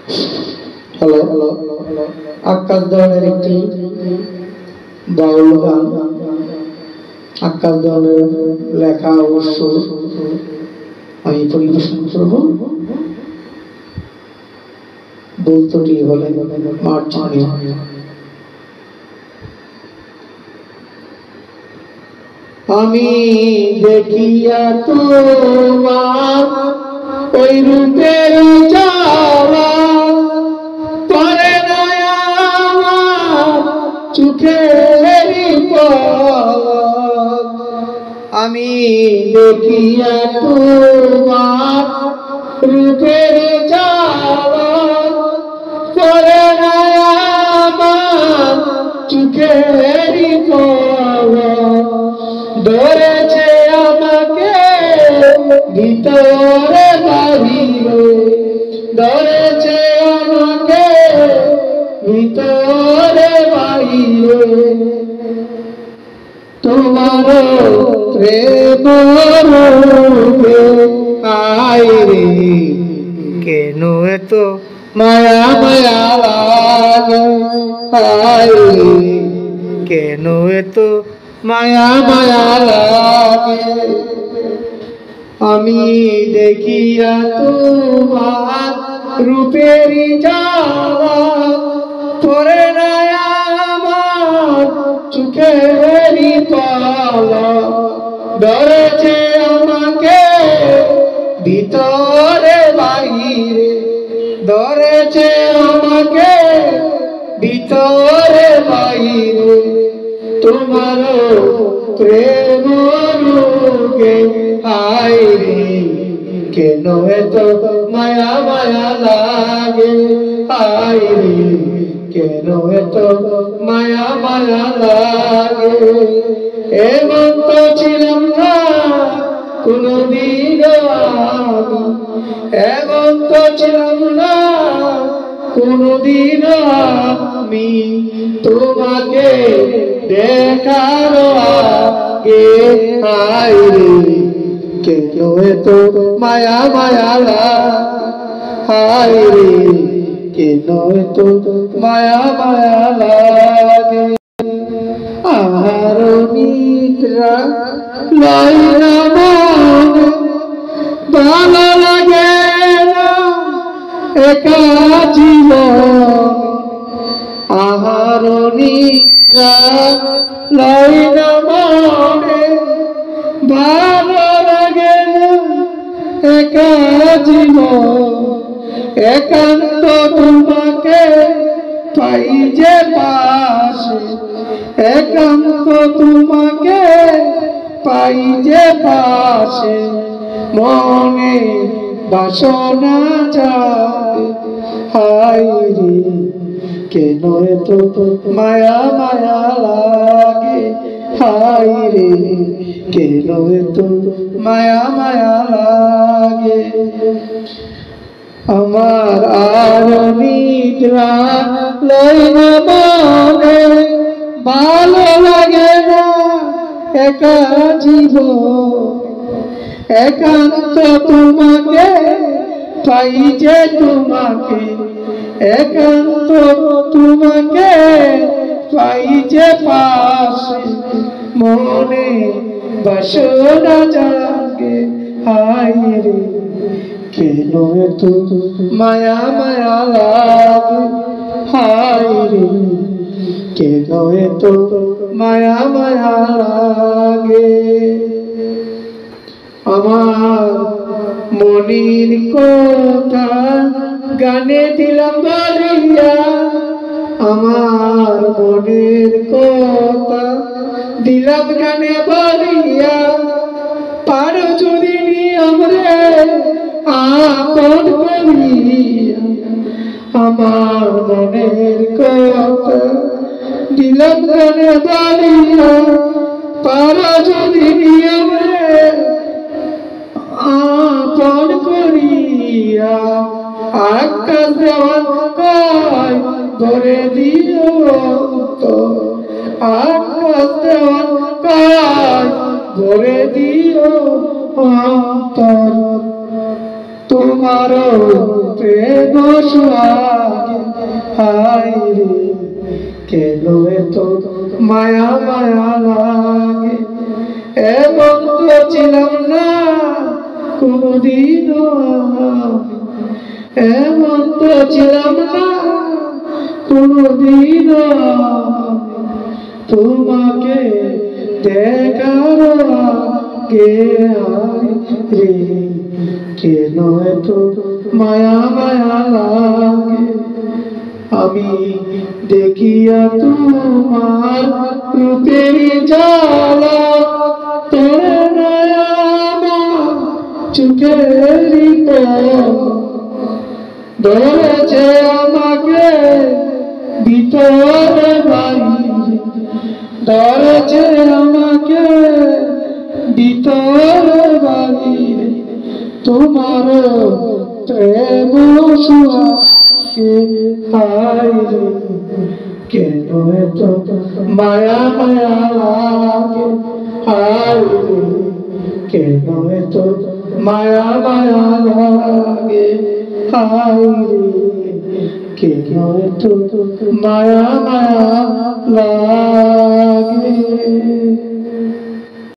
Hello আকাশ দেওয়ানের একটি বাউল গান, আকাশ দেওয়ানের লেখা অবশ্য আমি পরিবেশন করব। বলতটি হলে মার্জনীয়। আমি দেখিয়া তোমার ওই রূপের জ্বালা পরে না আমার চোখের পলক। আমি দেখিয়া তোমার রূপের জ্বালা পরে না আমার চোখের পলক। ধরেছে আমাকে ভিতরে বাহিরে, ধরেছে আমাকে ভিতরে বাহিরে। তোমার প্রেম রূপে আইরে কেন এত মায়া মায়া লাগে, আইরে কেন এত মায়া মায়া লাগে। আমি দেখিয়া তোমার রূপের জ্বালা পরে না আমার চোখের পলক। ধরেছে আমাকে ভিতরে বাহিরে, ধরেছে আমাকে ভিতরে বাহিরে। তোমার প্রেম রূপে আইরে কেন এত মায়া মায়া লাগে, আইরে কেন এত মায়া মায়া লাগে। এমন তো ছিলাম না কোনদিন আমি, এমন তো ছিলাম না কোনদিন আমি। তোমাকে দেখার আগে আইরে কেন এত মায়া মায়া লাগে, আইরে কেন এত মায়া মায়া লাগে। আর নিদ্রা লয় না মনে, ভালো লাগে না একা জীবন। আহার নিদ্রা লয় না মনে, ভালো লাগে না একা জীবন। একান্ত তোমাকে পাই যে পাশে, একান্ত তোমাকে পাই যে পাশে। মনে বাসনা জাগে, হায়রে কেন এত মায়া মায়া লাগে, হায়রে কেন এত মায়া মায়া লাগে। আমার আর নিদ্রা লয় না মনে, ভালো লাগে না একা জীবন। একান্ত তোমাকে পাই যে তোমাকে, একান্ত তোমাকে পাই যে পাশে। মনে বাসনা জাগে, হায়রে কেন এত মায়া মায়া লাগে, হায়রে কেন এত মায়া মায়া লাগে। আমার মনের কথা গানে দিলাম বলিয়া, আমার মনের কথা দিলাম গানে বলিয়া। পারো যদি নিয়মরে আপন করিয়া, আমার মনের কথা দিলাম গানে বলিয়া। পারো যদি নিয়মরে আপন করিয়া। আকাশ দেওয়ান কয় ধরে দিও তো, আকাশ দেওয়ান কয় ধরে দিও অন্তর। তোমার প্রেম সোহাগে হায় রে কেন এত মায়া মায়া লাগে এমন তো ছিলাম না কোনদিনও এমন তো ছিলাম না কোনদিনও তোমাকে দেখার আগে রে কেন এত মায়া মায়া লাগে আমি দেখিয়া তোমার রূপের জ্বালা তোরে আমার চোখেরই ধরেছে আমাকে ভিতরে বাইরে ধরেছে আমাকে ভিতরে বাইরে তোমার প্রেম সোহাগে হায় রে কেন এত মায়া মায়া লাগে হায় রে কেন এত মায়া মায়া লাগে হায় রে কেন এত মায়া মায়া লাগে